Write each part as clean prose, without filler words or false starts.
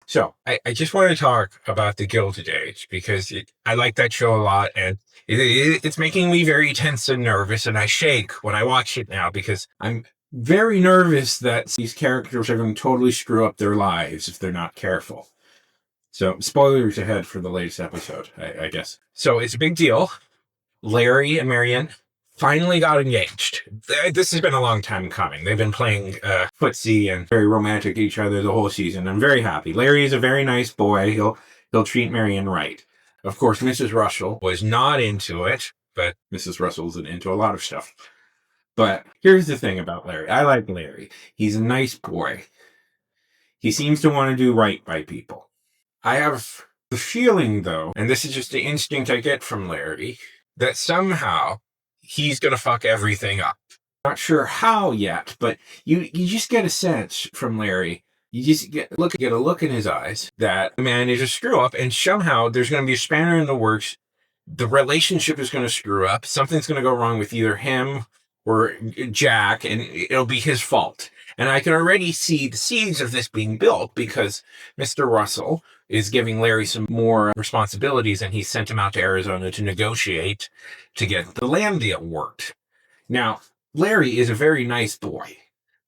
So I just want to talk about the Gilded Age because I like that show a lot, and it's making me very tense and nervous, and I shake when I watch it now because I'm very nervous that these characters are going to totally screw up their lives if they're not careful. So spoilers ahead for the latest episode, I guess. So it's a big deal. Larry and Marianne finally got engaged. This has been a long time coming. They've been playing footsie and very romantic to each other the whole season. I'm very happy. Larry is a very nice boy. He'll treat Marianne right. Of course, Mrs. Russell was not into it, but Mrs. Russell's into a lot of stuff. But here's the thing about Larry. I like Larry. He's a nice boy. He seems to want to do right by people. I have the feeling, though, and this is just the instinct I get from Larry, that somehow he's going to fuck everything up. Not sure how yet, but you just get a sense from Larry. You just get a look in his eyes that the man is a screw up, and somehow there's going to be a spanner in the works. The relationship is going to screw up. Something's going to go wrong with either him or Jack, and it'll be his fault. And I can already see the seeds of this being built because Mr. Russell is giving Larry some more responsibilities, and he sent him out to Arizona to negotiate to get the land deal worked. Now, Larry is a very nice boy.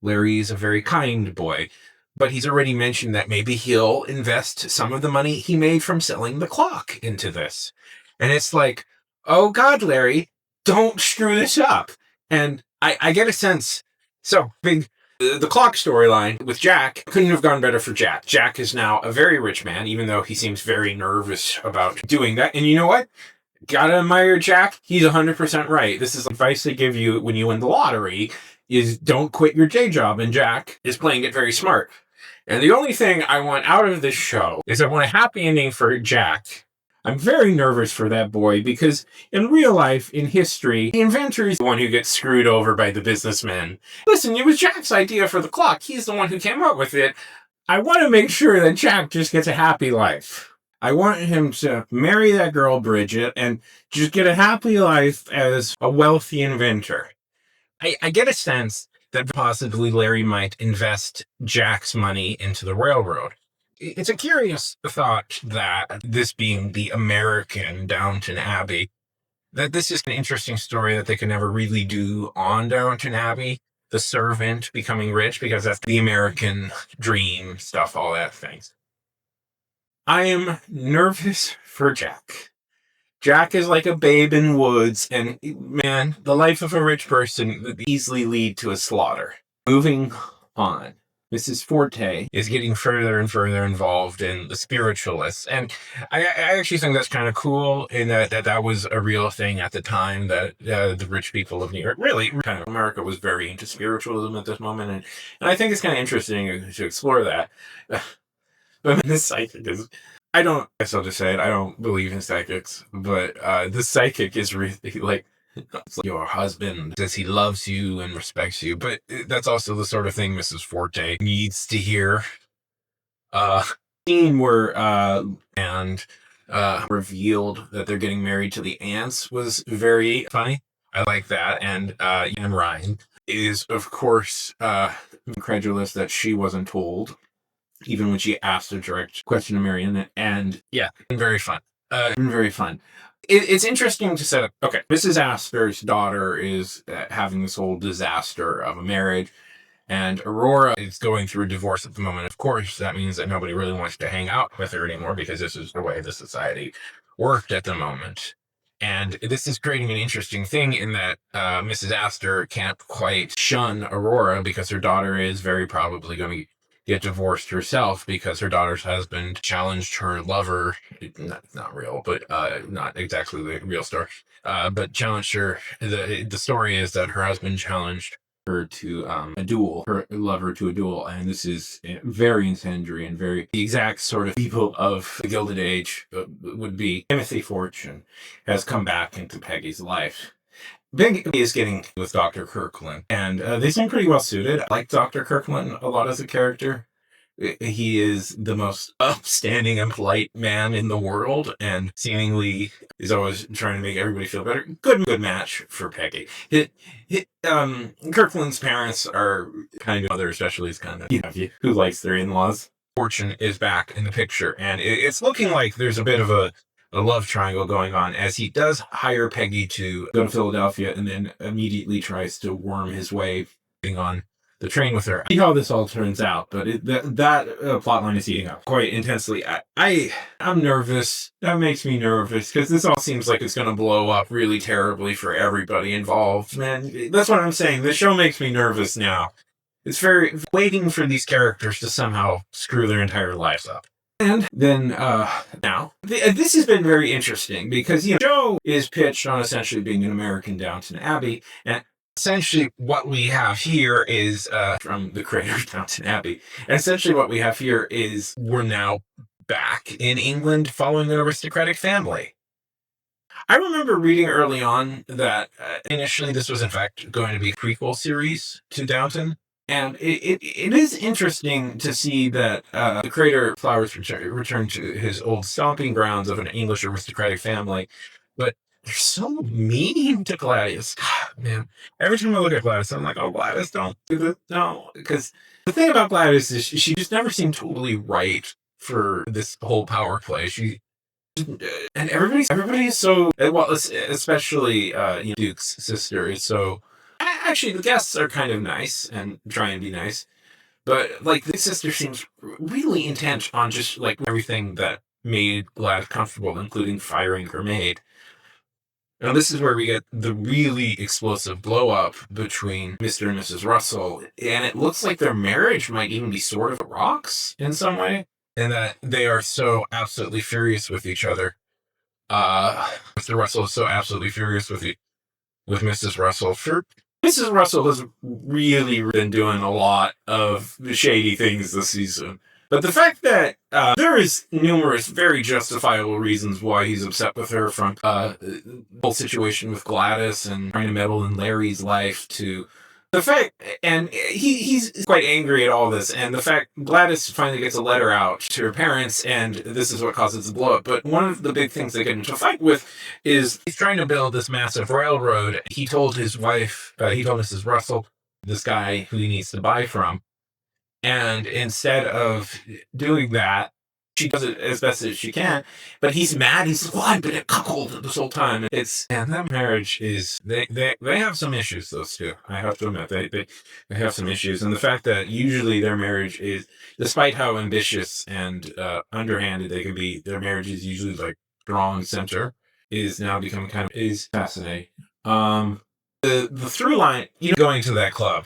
Larry is a very kind boy, but he's already mentioned that maybe he'll invest some of the money he made from selling the clock into this. And it's like, oh God, Larry, don't screw this up. And I get a sense, so big. The clock storyline with Jack couldn't have gone better for Jack. Jack is now a very rich man, even though he seems very nervous about doing that. And you know what? Gotta admire Jack. He's 100% right. This is advice they give you when you win the lottery, is don't quit your day job. And Jack is playing it very smart. And the only thing I want out of this show is I want a happy ending for Jack. I'm very nervous for that boy because in real life, in history, the inventor is the one who gets screwed over by the businessmen. Listen, it was Jack's idea for the clock. He's the one who came up with it. I want to make sure that Jack just gets a happy life. I want him to marry that girl, Bridget, and just get a happy life as a wealthy inventor. I get a sense that possibly Larry might invest Jack's money into the railroad. It's a curious thought that this being the American Downton Abbey, that this is an interesting story that they could never really do on Downton Abbey. The servant becoming rich, because that's the American dream stuff, all that things. I am nervous for Jack. Jack is like a babe in woods, and man, the life of a rich person would easily lead to a slaughter. Moving on. Mrs. Forte is getting further and further involved in the spiritualists. And I actually think that's kind of cool in that was a real thing at the time, that the rich people of New York, really kind of America, was very into spiritualism at this moment. And I think it's kind of interesting to explore that. But this psychic is, I guess I'll just say it, I don't believe in psychics, but this psychic is really like, it's like your husband says he loves you and respects you, but that's also the sort of thing Mrs. Forte needs to hear. Scene where and revealed that they're getting married to the aunts was very funny. I like that. And Ryan is, of course, incredulous that she wasn't told, even when she asked a direct question to Marianne. And yeah, very fun. Very fun. It's interesting to set up. Okay, Mrs. Astor's daughter is having this whole disaster of a marriage, and Aurora is going through a divorce at the moment. Of course, that means that nobody really wants to hang out with her anymore because this is the way the society worked at the moment. And this is creating an interesting thing in that Mrs. Astor can't quite shun Aurora because her daughter is very probably going to get divorced herself because her daughter's husband challenged her lover, not real, but not exactly the real story, but challenged her. The story is that her husband challenged her to a duel, her lover to a duel, and this is very incendiary and very the exact sort of people of the Gilded Age would be. Timothy Fortune has come back into Peggy's life. Big is getting with Dr. Kirkland, and they seem pretty well suited. I like Dr. Kirkland a lot as a character. He is the most upstanding and polite man in the world, and seemingly is always trying to make everybody feel better. Good match for Peggy. Kirkland's parents are kind of, mother especially is kind of, who likes their in-laws. fortune is back in the picture, and it's looking like there's a bit of a love triangle going on, as he does hire Peggy to go to Philadelphia and then immediately tries to worm his way on the train with her. See how this all turns out, but that plot line is heating up quite intensely. I'm nervous. That makes me nervous because this all seems like it's going to blow up really terribly for everybody involved. Man, that's what I'm saying. The show makes me nervous now. It's very waiting for these characters to somehow screw their entire lives up. And then now, this has been very interesting because, the show is pitched on essentially being an American Downton Abbey, and essentially what we have here is from the creator of Downton Abbey. And essentially what we have here is we're now back in England following an aristocratic family. I remember reading early on that initially this was in fact going to be a prequel series to Downton. And it is interesting to see that the creator Flowers returned to his old stomping grounds of an English aristocratic family, but they're so mean to Gladys. Man, every time I look at Gladys, I'm like, oh, Gladys, don't do this. No, because the thing about Gladys is she just never seemed totally right for this whole power play. And everybody is so, well, especially Duke's sister is so. Actually, the guests are kind of nice and try and be nice, but like the sister seems really intent on just like everything that made Gladys comfortable, including firing her maid. Now, this is where we get the really explosive blow up between Mr. and Mrs. Russell, and it looks like their marriage might even be sort of the rocks in some way, and that they are so absolutely furious with each other. Mr. Russell is so absolutely furious with Mrs. Russell. Mrs. Russell has really been doing a lot of shady things this season. But the fact that there is numerous very justifiable reasons why he's upset with her, from the whole situation with Gladys and trying to meddle in Larry's life, to the fact, and he's quite angry at all this, and the fact Gladys finally gets a letter out to her parents, and this is what causes the blow up. But one of the big things they get into a fight with is he's trying to build this massive railroad. He told his wife, he told Mrs. Russell, this guy who he needs to buy from, and instead of doing that, she does it as best as she can, but he's mad. He's like, well, I've been a cuckold this whole time. And that marriage is, they have some issues, those two. I have to admit, they have some issues. And the fact that usually their marriage is, despite how ambitious and underhanded they can be, their marriage is usually like strong center, is now becoming is fascinating. The through line, going to that club,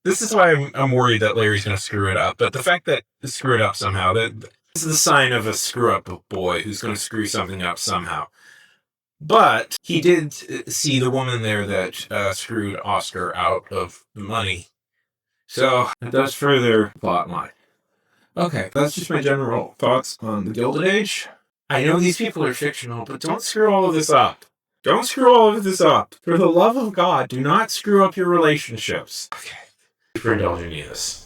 this is why I'm worried that Larry's going to screw it up. But the fact that he screwed up somehow, this is the sign of a screw-up boy who's going to screw something up somehow. But he did see the woman there that screwed Oscar out of the money. So it does further plot line. Okay, that's just my general thoughts on the Gilded Age. I know these people are fictional, but don't screw all of this up. Don't screw all of this up. For the love of God, do not screw up your relationships. Okay. For indulging me in this.